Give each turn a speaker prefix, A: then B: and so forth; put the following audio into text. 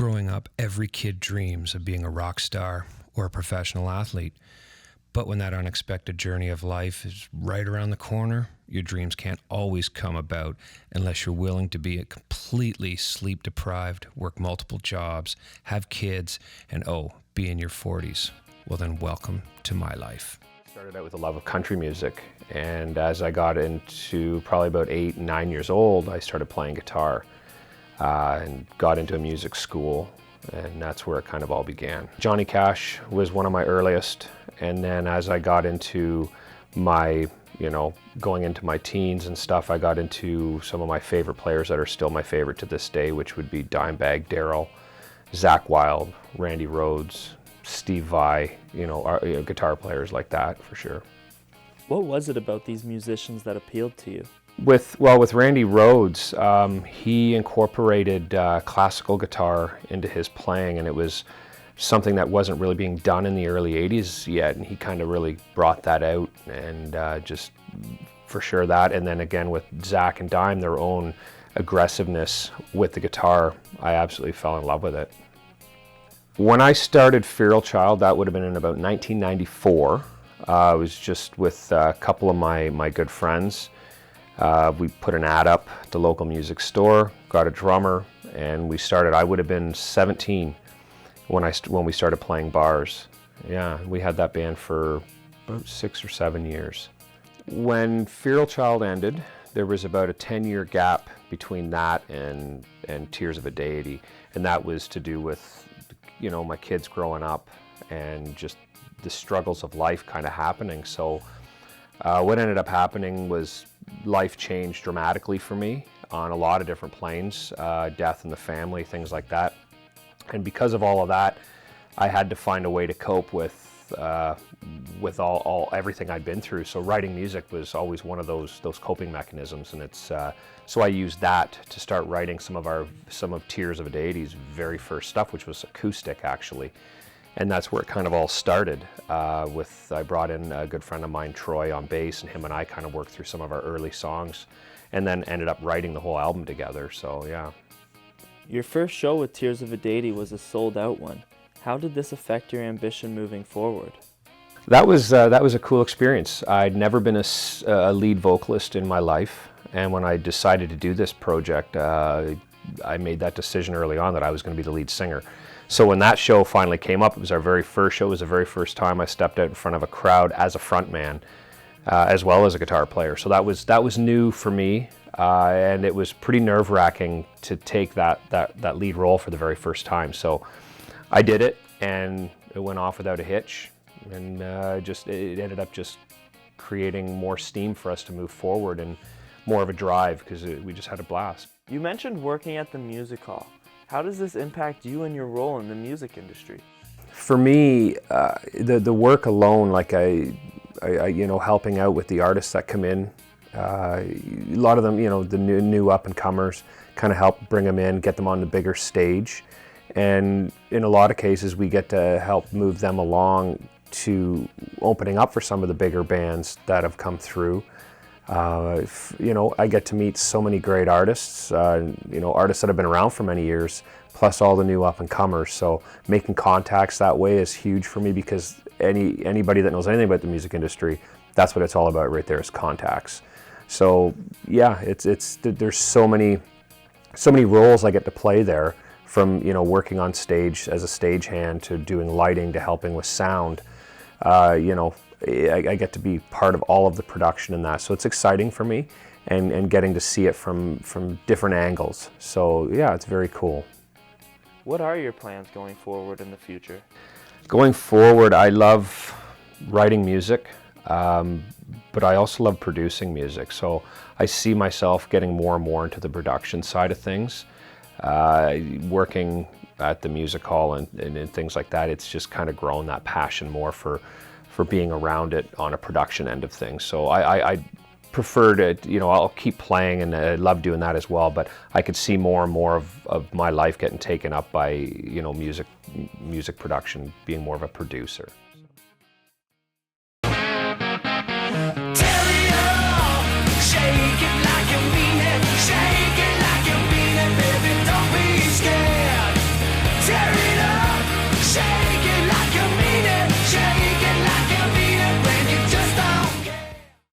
A: Growing up, every kid dreams of being a rock star or a professional athlete. But when that unexpected journey of life is right around the corner, your dreams can't always come about unless you're willing to be completely sleep deprived, work multiple jobs, have kids, and be in your 40s. Well then, welcome to my life. Started out with a love of country music, and as I got into probably about 8, 9 years old, I started playing guitar and got into a music school, and that's where it kind of all began. Johnny Cash was one of my earliest, and then as I got into my, going into my teens and stuff, I got into some of my favorite players that are still my favorite to this day, which would be Dimebag Darrell, Zakk Wylde, Randy Rhoads, Steve Vai, guitar players like that for sure.
B: What was it about these musicians that appealed to you?
A: With Randy Rhoads, he incorporated classical guitar into his playing, and it was something that wasn't really being done in the early 80s yet, and he kind of really brought that out, and just for sure that. And then again with Zakk and Dime, their own aggressiveness with the guitar, I absolutely fell in love with it. When I started Feral Child, that would have been in about 1994. I was just with a couple of my good friends. We put an ad up at the local music store, got a drummer, and we started. I would have been 17 when we started playing bars. Yeah, we had that band for about 6 or 7 years. When Feral Child ended, there was about a 10-year gap between that and Tears of a Deity, and that was to do with my kids growing up and just the struggles of life kind of happening. So what ended up happening was life changed dramatically for me on a lot of different planes, death in the family, things like that. And because of all of that, I had to find a way to cope with everything I'd been through. So writing music was always one of those coping mechanisms, and it's so I used that to start writing some of Tears of a Deity's very first stuff, which was acoustic actually. And that's where it kind of all started. I brought in a good friend of mine, Troy, on bass, and him and I kind of worked through some of our early songs, and then ended up writing the whole album together. So yeah.
B: Your first show with Tears of a Deity was a sold-out one. How did this affect your ambition moving forward?
A: That was a cool experience. I'd never been a lead vocalist in my life, and when I decided to do this project, I made that decision early on that I was going to be the lead singer. So when that show finally came up, it was our very first show. It was the very first time I stepped out in front of a crowd as a frontman, as well as a guitar player. So that was new for me, and it was pretty nerve-wracking to take that lead role for the very first time. So I did it, and it went off without a hitch, and it ended up just creating more steam for us to move forward and more of a drive, because we just had a blast.
B: You mentioned working at the music hall. How does this impact you and your role in the music industry?
A: For me, the work alone, like I helping out with the artists that come in, a lot of them, the new up and comers, kind of help bring them in, get them on the bigger stage, and in a lot of cases, we get to help move them along to opening up for some of the bigger bands that have come through. I get to meet so many great artists, artists that have been around for many years, plus all the new up-and-comers. So making contacts that way is huge for me, because anybody that knows anything about the music industry, that's what it's all about right there, is contacts. So yeah, there's so many roles I get to play there, from working on stage as a stagehand to doing lighting to helping with sound. I get to be part of all of the production in that, so it's exciting for me, and getting to see it from different angles. So yeah, it's very cool.
B: What are your plans going forward in the future?
A: Going forward, I love writing music, but I also love producing music. So I see myself getting more and more into the production side of things, working at the music hall and things like that. It's just kind of grown that passion more for being around it on a production end of things. So I prefer to, I'll keep playing, and I love doing that as well, but I could see more and more of my life getting taken up by, music production, being more of a producer.